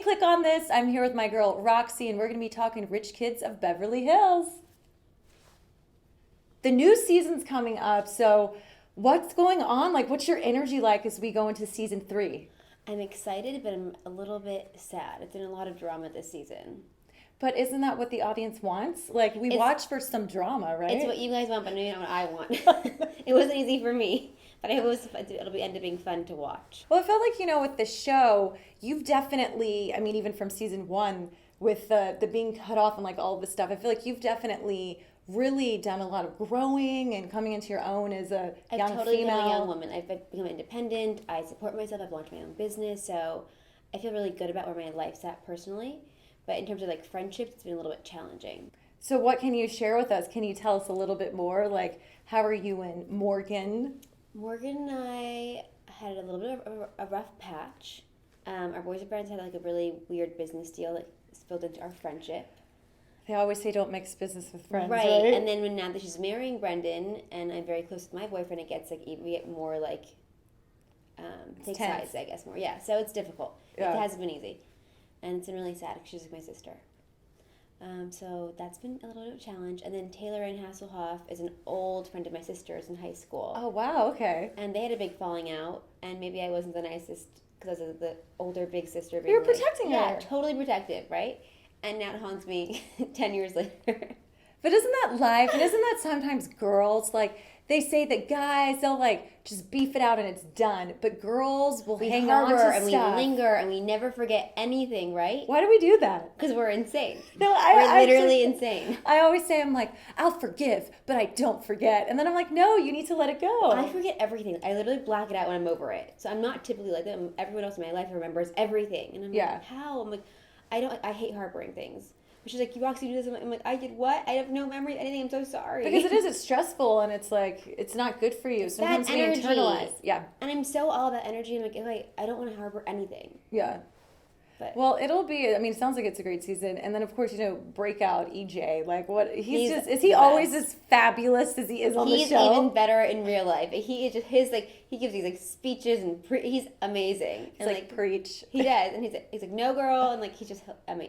click on this. I'm here with my girl, Roxy, and we're going to be talking Rich Kids of Beverly Hills. The new season's coming up, so what's going on? Like, what's your energy like as we go into season 3? I'm excited, but I'm a little bit sad. It's been a lot of drama this season. But isn't that what the audience wants? Like, we watch for some drama, right? It's what you guys want, but maybe not what I want. It wasn't easy for me, but it'll end up being fun to watch. Well, I felt like, with the show, you've definitely, even from season 1, with the being cut off and like all of this stuff, I feel like you've definitely really done a lot of growing and coming into your own as a young I've totally female. become a young woman. I've become independent. I support myself. I've launched my own business. So I feel really good about where my life's at personally. But in terms of like friendships, it's been a little bit challenging. So what can you share with us? Can you tell us a little bit more? Like, how are you and Morgan? Morgan and I had a little bit of a rough patch. Our boyfriends had like a really weird business deal that spilled into our friendship. They always say don't mix business with friends, right? And then now that she's marrying Brendan, and I'm very close with my boyfriend, it gets like we get more like take sides, I guess more. Yeah, so it's difficult. Yeah. It hasn't been easy, and it's been really sad because she's like my sister. So that's been a little bit of a challenge. And then Taylor Ann Hasselhoff is an old friend of my sister's in high school. Oh wow, okay. And they had a big falling out, and maybe I wasn't the nicest because I was the older big sister. You were protecting her. Yeah, totally protective, right? And now it haunts me 10 years later. But isn't that life? And isn't that sometimes girls, like, they say that guys, they'll, like, just beef it out and it's done. But girls will hang on to stuff. And we linger and we never forget anything, right? Why do we do that? Because we're insane. No, we're literally insane. I always say, I'm like, I'll forgive, but I don't forget. And then I'm like, no, you need to let it go. I forget everything. I literally black it out when I'm over it. So I'm not typically like that. Everyone else in my life remembers everything. And I'm like, how? I'm like, I hate harboring things. But she's like, you Roxy do this. I'm like, I did what? I have no memory of anything. I'm so sorry. Because it's stressful and it's like, it's not good for you. Sometimes we internalize. Yeah. And I'm so all about energy. I'm like, I don't want to harbor anything. Yeah. But well, it'll be, it sounds like it's a great season. And then, of course, breakout EJ. Like, what? Is he always as fabulous as he is on the show? He's even better in real life. He is just, he gives these, like, speeches and he's amazing. He's like, preach. He does. And he's like, no girl. And, like,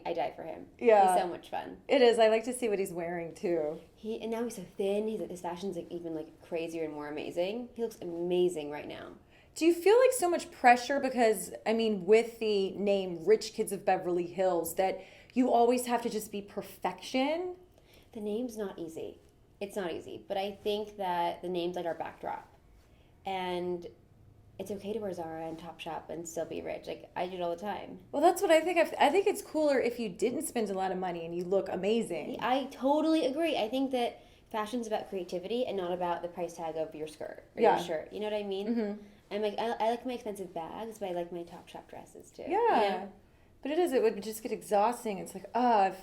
I die for him. Yeah. He's so much fun. It is. I like to see what he's wearing, too. And now he's so thin. His fashion's, like, even, like, crazier and more amazing. He looks amazing right now. Do you feel like so much pressure because, with the name Rich Kids of Beverly Hills, that you always have to just be perfection? The name's not easy. It's not easy. But I think that the name's like our backdrop. And it's okay to wear Zara and Topshop and still be rich. Like, I do it all the time. Well, that's what I think. I think it's cooler if you didn't spend a lot of money and you look amazing. I totally agree. I think that fashion's about creativity and not about the price tag of your skirt or your shirt. You know what I mean? Mm-hmm. I'm like, I like my expensive bags, but I like my Topshop dresses too. Yeah. But it would just get exhausting. It's like, if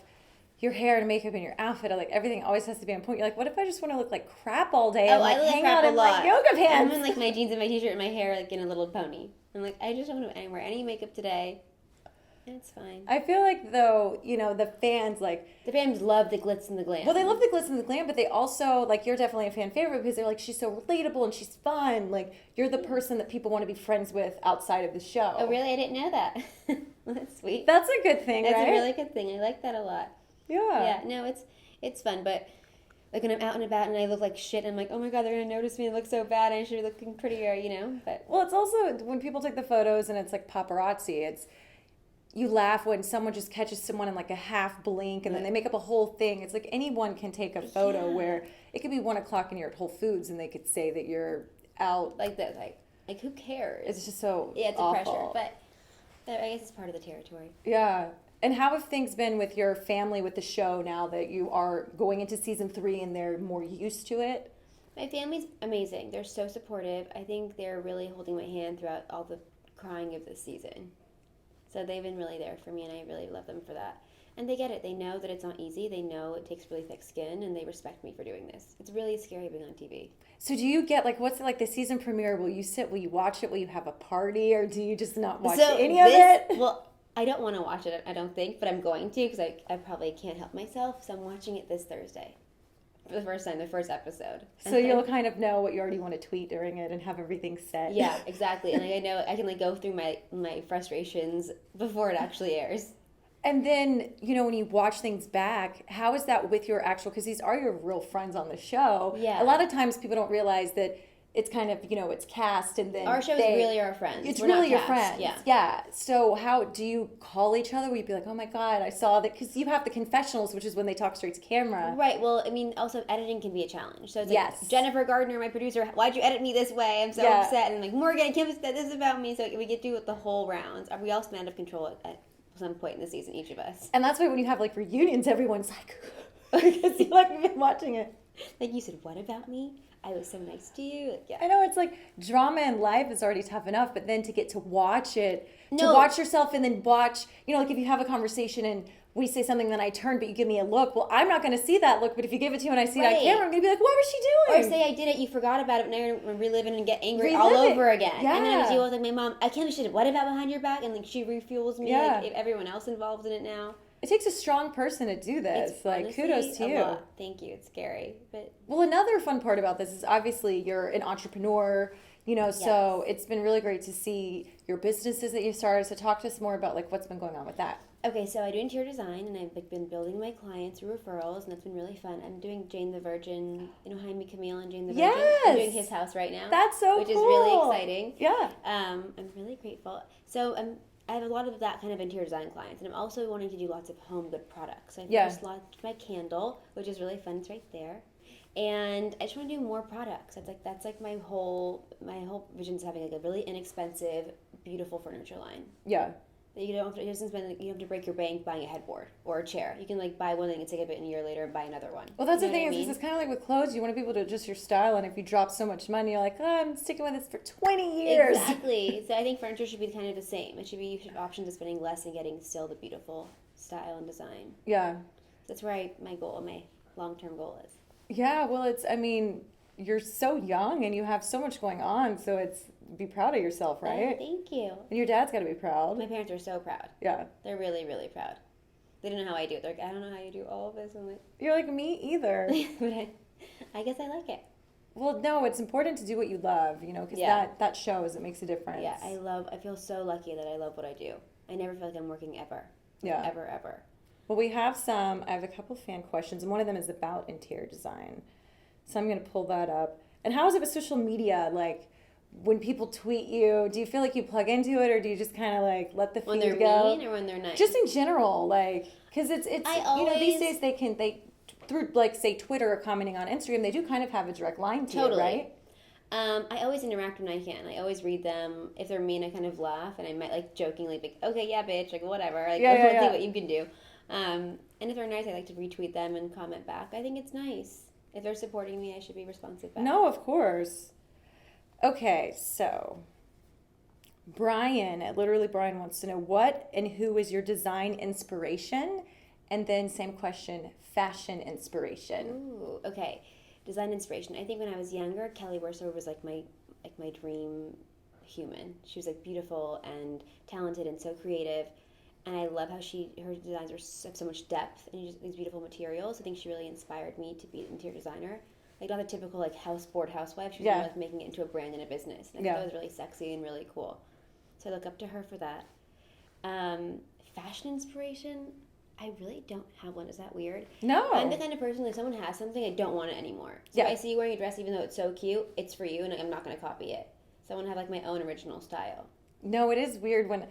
your hair and makeup and your outfit, like everything always has to be on point. You're like, what if I just want to look like crap all day and like hang out in like yoga pants? I'm in like my jeans and my t-shirt and my hair like in a little pony. I'm like, I just don't want to wear any makeup today. It's fine. I feel like, though, the fans, like... The fans love the glitz and the glam. Well, they love the glitz and the glam, but they also, like, you're definitely a fan favorite because they're like, she's so relatable and she's fun. Like, you're the person that people want to be friends with outside of the show. Oh, really? I didn't know that. That's sweet. That's a good thing, That's right? That's a really good thing. I like that a lot. Yeah. Yeah, no, it's fun, but... Like when I'm out and about and I look like shit, I'm like, oh my God, they're going to notice me. I look so bad. I should be looking prettier, But well, it's also when people take the photos and it's like paparazzi. You laugh when someone just catches someone in like a half blink and then they make up a whole thing. It's like anyone can take a photo where it could be 1:00 and you're at Whole Foods and they could say that you're out. Like that, like who cares? It's just so it's awful. a pressure, but I guess it's part of the territory. Yeah. And how have things been with your family with the show now that you are going into season 3 and they're more used to it? My family's amazing. They're so supportive. I think they're really holding my hand throughout all the crying of this season. So they've been really there for me, and I really love them for that. And they get it. They know that it's not easy. They know it takes really thick skin, and they respect me for doing this. It's really scary being on TV. So do you get, like, what's it like the season premiere? Will you watch it? Will you have a party, or do you just not watch any of it? Well, I don't want to watch it, I don't think, but I'm going to because I probably can't help myself. So I'm watching it this Thursday. for the first time, the first episode. So you'll kind of know what you already want to tweet during it and have everything set. Yeah, exactly. And like, I know I can like go through my frustrations before it actually airs. And then, you know, when you watch things back, how is that with your actual, because these are your real friends on the show. Yeah. A lot of times people don't realize that it's kind of, you know, it's cast and then our show is really our friends. It's We're really not your cast. friends. Yeah. Yeah. So how do you call each other? Will you be like, oh my God, I saw that? Because you have the confessionals, which is when they talk straight to camera. Right. Well, I mean, also editing can be a challenge. So it's like, Yes. Jennifer Gardner, my producer, why'd you edit me this way? I'm so upset. And like, Morgan, Kim said this about me. So we get to do it the whole rounds. We all stand up control at some point in the season, each of us. And that's why when you have like reunions, everyone's like, because you like been watching it. Like you said, what about me? I was so nice to you. Like, yeah. I know, it's like drama in life is already tough enough, but then to get to watch it, to watch yourself and then watch, you know, like if you have a conversation and we say something, then I turn, but you give me a look. Well, I'm not going to see that look, but if you give it to me and I see it on camera, I'm going to be like, what was she doing? Or say I did it, you forgot about it, and now you're reliving and get angry all over again. Yeah. And then I was like, my mom, I can't believe she did, what about behind your back? And like she refuels me, like if everyone else involved in it now. It takes a strong person to do this. It's like, honestly kudos to you. Lot. Thank you. It's scary, but well, another fun part about this is obviously you're an entrepreneur, you know, so it's been really great to see your businesses that you started. So talk to us more about like what's been going on with that. Okay, so I do interior design, and I've like been building my clients through referrals, and that's been really fun. I'm doing Jane the Virgin, you know, Jaime Camille and Jane the Virgin. Yes! I'm doing his house right now. That's so which cool. is really exciting. Yeah. I'm really grateful. So I have a lot of that kind of interior design clients, and I'm also wanting to do lots of home good products. So I just launched my candle, which is really fun. It's right there. And I just want to do more products. That's like my whole vision is having like a really inexpensive, beautiful furniture line. Yeah. You don't have to, you have to break your bank buying a headboard or a chair. You can like buy one thing and take it a year later and buy another one. Well, that's you the thing is, it's kind of like with clothes. You want to be able to adjust your style, and if you drop so much money, you're like, oh, I'm sticking with this for 20 years. Exactly. So I think furniture should be kind of the same. You should have options of spending less and getting still the beautiful style and design. Yeah. That's where my long-term goal is. Yeah, well, I mean, you're so young and you have so much going on, so be proud of yourself, right? Thank you. And your dad's got to be proud. My parents are so proud. Yeah. They're really, really proud. They don't know how I do it. They're like, I don't know how you do all of this. I'm like, you're like, me either. but I guess I like it. Well, no, it's important to do what you love, you know, because that shows, it makes a difference. Yeah, I feel so lucky that I love what I do. I never feel like I'm working ever. Yeah. Ever. Well, I have a couple fan questions, and one of them is about interior design. So I'm going to pull that up. And how is it with social media? Like, when people tweet you, do you feel like you plug into it, or do you just kind of like let the feed go? When they're mean or when they're nice? Just in general, like, because it's you know, these days they through like say Twitter or commenting on Instagram, they do kind of have a direct line to it, right? I always interact when I can. I always read them. If they're mean, I kind of laugh, and I might like jokingly be like, okay, yeah, bitch, like whatever, like let's see what you can do. And if they're nice, I like to retweet them and comment back. I think it's nice. If they're supporting me, I should be responsive back. No, of course. Okay, so Brian wants to know what and who is your design inspiration? And then same question, fashion inspiration. Ooh, okay. Design inspiration. I think when I was younger, Kelly Wearstone was like my dream human. She was like beautiful and talented and so creative. And I love how her designs have so much depth and these beautiful materials. I think she really inspired me to be an interior designer. Like not the typical like bored housewife. She was really, like making it into a brand and a business. And I thought that was really sexy and really cool. So I look up to her for that. Fashion inspiration, I really don't have one. Is that weird? No. I'm the kind of person, like, someone has something, I don't want it anymore. So if I see you wearing a dress, even though it's so cute, it's for you, and I'm not going to copy it. So I want to have, like, my own original style. No, it is weird when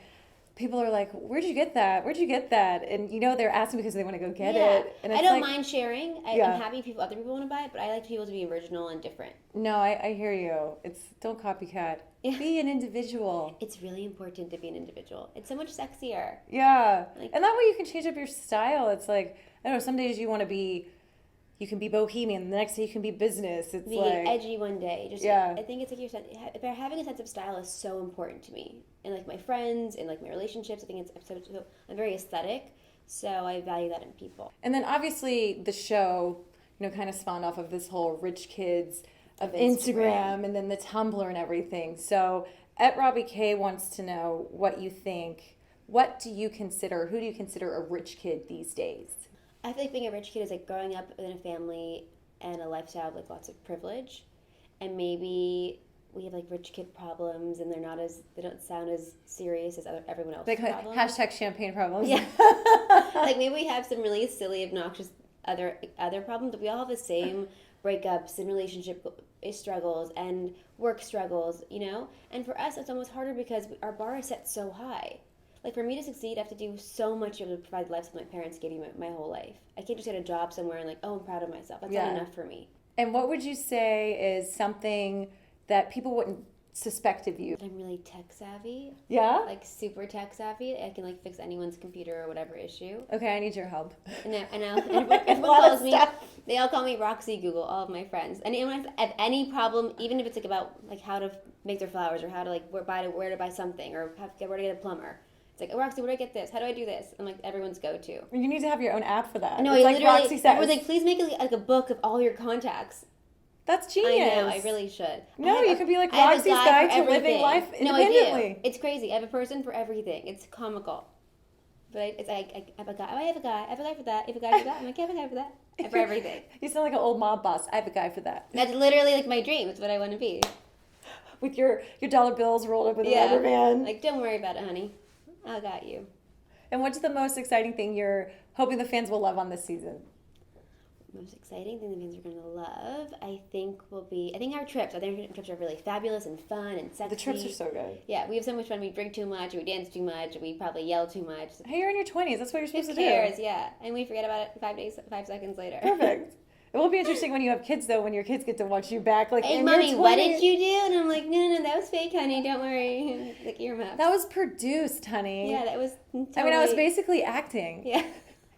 people are like, where'd you get that? Where'd you get that? And, you know, they're asking because they want to go get it. And I don't mind sharing. I'm happy if other people want to buy it, but I like people to be original and different. No, I hear you. Don't copycat. Yeah. Be an individual. It's really important to be an individual. It's so much sexier. Yeah. Like, and that way you can change up your style. It's like, I don't know, some days you can be bohemian. The next day you can be business. It's be like edgy one day. I think it's like having a sense of style is so important to me. And like my friends and like my relationships, I think so I'm very aesthetic. So I value that in people. And then obviously the show, you know, kind of spawned off of this whole rich kids of Instagram and then the Tumblr and everything. So Robbie K wants to know what you think. Who do you consider a rich kid these days? I feel like being a rich kid is like growing up in a family and a lifestyle of like lots of privilege, and maybe we have like rich kid problems, and they don't sound as serious as everyone else's Like problems. hashtag champagne problems. Yeah. Like maybe we have some really silly, obnoxious other problems, but we all have the same breakups and relationship struggles and work struggles, you know? And for us, it's almost harder because our bar is set so high. Like for me to succeed, I have to do so much to provide the lifestyle my parents gave me my whole life. I can't just get a job somewhere and like, oh, I'm proud of myself. That's not enough for me. And what would you say is something that people wouldn't suspect of you? I'm really tech savvy. Yeah? Like super tech savvy. I can like fix anyone's computer or whatever issue. Okay, I need your help. And everyone calls me, they all call me Roxy Google, all of my friends. And anyone have any problem, even if it's like about like how to make their flowers or how to like where to buy something or where to get a plumber. It's like, oh, Roxy, where do I get this? How do I do this? I'm like, everyone's go-to. You need to have your own app for that. No, it's I like literally, Roxy says. everyone's like, please make like a book of all your contacts. That's genius. I know, I really should. No, you could be like Roxy's Guide to Living Life Independently. No, I do. It's crazy. I have a person for everything. It's comical. But I have a guy. Oh, I have a guy. I have a guy for that. I have a guy for that. I'm like, I have a guy for that. For everything. You sound like an old mob boss. I have a guy for that. That's literally like my dream. It's what I want to be. With your dollar bills rolled up in a rubber band. Like, don't worry about it, honey. I got you. And what's the most exciting thing you're hoping the fans will love on this season? Most exciting thing the fans are going to love, I think our trips. I think our trips are really fabulous and fun and sexy. The trips are so good. Yeah, we have so much fun. We drink too much, we dance too much, we probably yell too much. Hey, you're in your 20s. That's what you're supposed to do. Who cares? Yeah, and we forget about it 5 seconds later. Perfect. It will be interesting when you have kids, though, when your kids get to watch you back. Like, hey, in Mommy, your 20s. what did you do? And I'm like, no, that was fake, honey. Don't worry. Like earmuffs. That was produced, honey. Yeah, that was totally... I mean, I was basically acting. Yeah.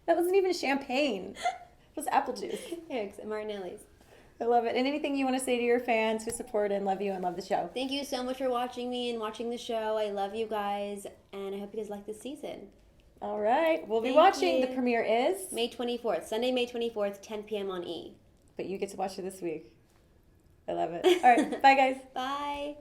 That wasn't even champagne. It was apple juice. Thanks, Martinelli's. I love it. And anything you want to say to your fans who support and love you and love the show? Thank you so much for watching me and watching the show. I love you guys, and I hope you guys like this season. All right. We'll be Thank watching. you. The premiere is? May 24th. Sunday, May 24th, 10 p.m. on E! But you get to watch it this week. I love it. All right. Bye, guys. Bye.